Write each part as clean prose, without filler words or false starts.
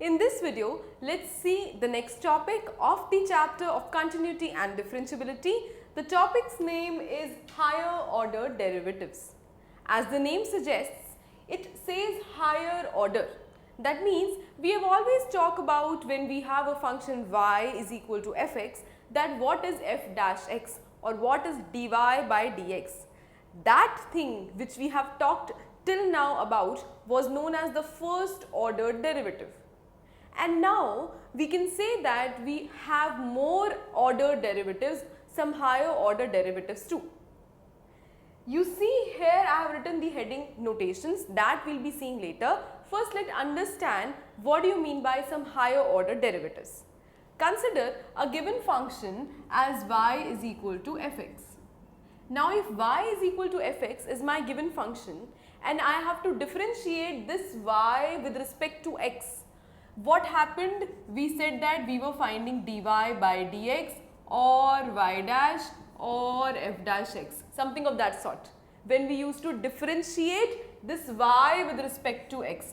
In this video, let's see the next topic of the chapter of continuity and differentiability. The topic's name is higher order derivatives. As the name suggests, it says higher order. That means we have always talked about when we have a function y is equal to fx, that what is f dash x or what is dy by dx. That thing which we have talked till now about was known as the first order derivative. And now we can say that we have more order derivatives, some higher order derivatives too. You see here I have written the heading notations that we will be seeing later. First let us understand what do you mean by some higher order derivatives. Consider a given function as y is equal to fx. Now if y is equal to fx is my given function and I have to differentiate this y with respect to x. What happened? We said that we were finding dy by dx or y dash or f dash x, something of that sort, when we used to differentiate this y with respect to x.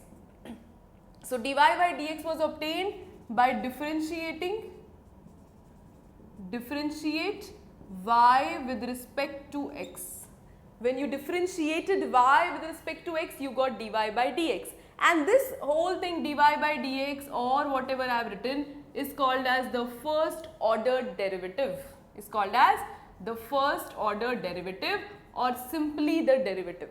So dy by dx was obtained by differentiate y with respect to x. When you differentiated y with respect to x, you got dy by dx. And this whole thing dy by dx or whatever I have written is called as the first order derivative. Is called as the first order derivative or simply the derivative.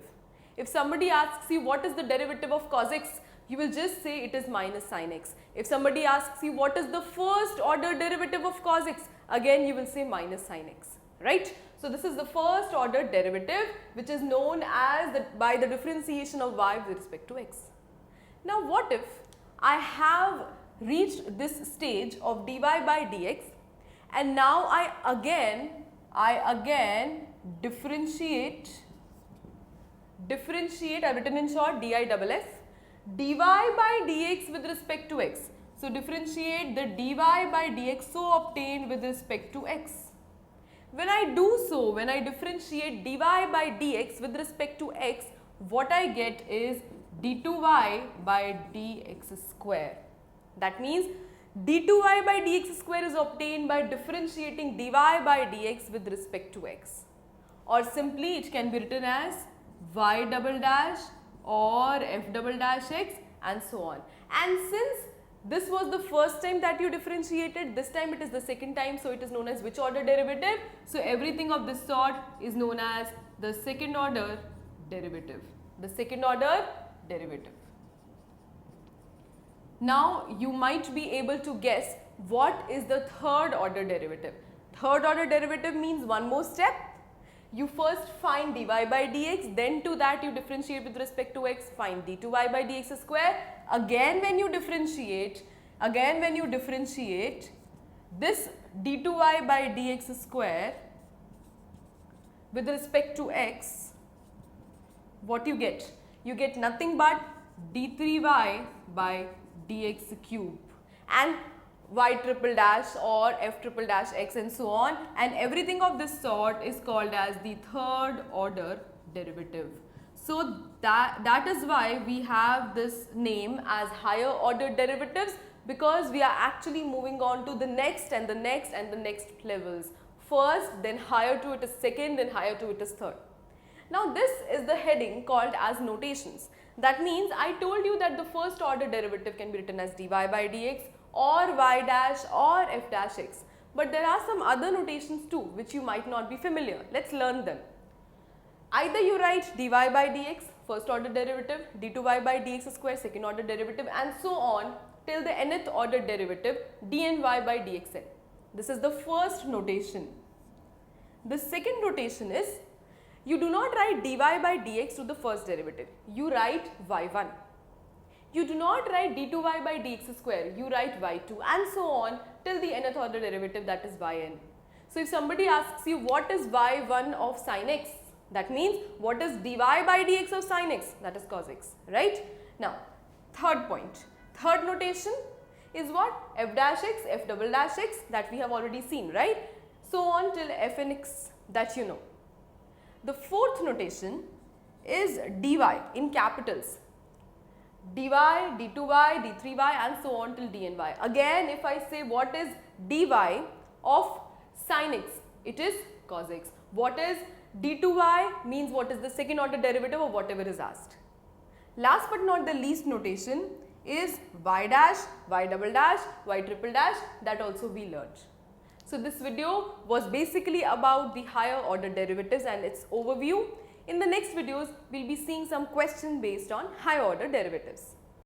If somebody asks you what is the derivative of cos x, you will just say it is minus sin x. If somebody asks you what is the first order derivative of cos x, again you will say minus sin x, right? So this is the first order derivative which is known as by the differentiation of y with respect to x. Now what if I have reached this stage of dy by dx and now I again differentiate, I've written in short DIFF, dy by dx with respect to x. So differentiate the dy by dx so obtained with respect to x. When I do so, when I differentiate dy by dx with respect to x, what I get is d2y by dx square. That means d2y by dx square is obtained by differentiating dy by dx with respect to x, or simply it can be written as y double dash or f double dash x and so on. And since this was the first time that you differentiated, this time it is the second time, so it is known as which order derivative? So everything of this sort is known as the second order derivative. The second order derivative. Now you might be able to guess what is the third order derivative. Third order derivative means one more step. You first find dy by dx, then to that you differentiate with respect to x, find d2y by dx square. Again when you differentiate this d2y by dx square with respect to x, what you get? You get nothing but d3y by dx cube and y triple dash or f triple dash x and so on, and everything of this sort is called as the third order derivative. So that is why we have this name as higher order derivatives, because we are actually moving on to the next and the next and the next levels. First, then higher to it is second, then higher to it is third. Now this is the heading called as notations. That means I told you that the first order derivative can be written as dy by dx or y dash or f dash x. But there are some other notations too which you might not be familiar. Let's learn them. Either you write dy by dx, first order derivative, d2y by dx square, second order derivative, and so on till the nth order derivative dny by dxn. This is the first notation. The second notation is you do not write dy by dx to the first derivative, you write y1. You do not write d2y by dx square, you write y2 and so on till the nth order derivative, that is yn. So if somebody asks you what is y1 of sin x, that means what is dy by dx of sin x, that is cos x, right? Now third point, third notation is what? F dash x, f double dash x, that we have already seen, right? So on till fn x, that you know. The fourth notation is dy in capitals. dy, d2y, d3y and so on till dny. Again, if I say what is dy of sin x, it is cos x. What is d2y means what is the second order derivative of whatever is asked. Last but not the least notation is y dash, y double dash, y triple dash, that also we learned. So this video was basically about the higher order derivatives and its overview. In the next videos, we will be seeing some questions based on higher order derivatives.